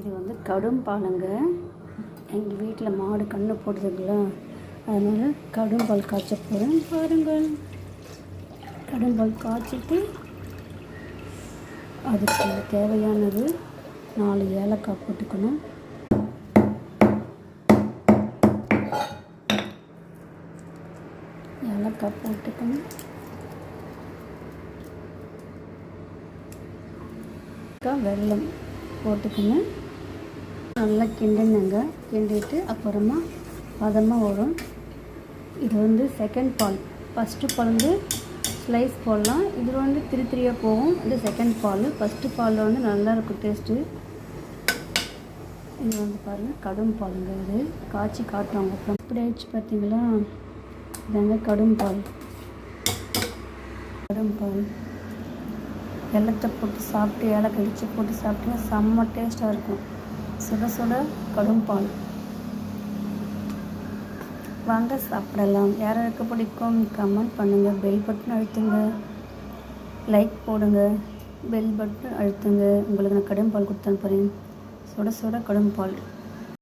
இது வந்து கடும் பாலுங்க. எங்கள் வீட்டில் மாடு கன்று போடுறதுங்களா, அதனால் கடும் பால் காய்ச்ச போகிறேன் பாருங்கள். கடும் பால் காய்ச்சிட்டு அதுக்கு தேவையானது 4 ஏலக்காய் போட்டுக்கணும். ஏலக்காய் போட்டுக்கணும். வெல்லம் போட்டுக்கணும். நல்லா கிண்டுங்க. கிண்டிட்டு அப்புறமா பதமாக வரும். இது வந்து செகண்ட் பால். ஃபஸ்ட்டு பால் வந்து ஸ்லைஸ் போடலாம். இதில் வந்து திரியாக போகும். இது செகண்ட் பால். ஃபஸ்ட்டு பாலில் வந்து நல்லா இருக்கும் டேஸ்ட்டு. இது வந்து பாருங்கள் கடும் பாலுங்க. இது காய்ச்சி காட்டுவாங்க. அப்புறம் இப்படி ஆயிடுச்சு பார்த்தீங்களா, இதாங்க கடும் பால். கடும் பால் வெல்லத்தை போட்டு சாப்பிட்டு ஏலக்காய் கடிச்சு போட்டு சாப்பிட்டீங்கன்னா செம்ம டேஸ்ட்டாக இருக்கும். சுட சுட கடும் பால். வாங்க சாப்பிடலாம். யாருக்கு பிடிக்கும் கமெண்ட் பண்ணுங்கள். பெல் பட்டன் அழுத்துங்க. லைக் போடுங்க. பெல் பட்டன் அழுத்துங்க. உங்களுக்கு நான் கடும் பால் கொடுத்து அனுப்புகிறேன். சுட சுட கடும் பால்.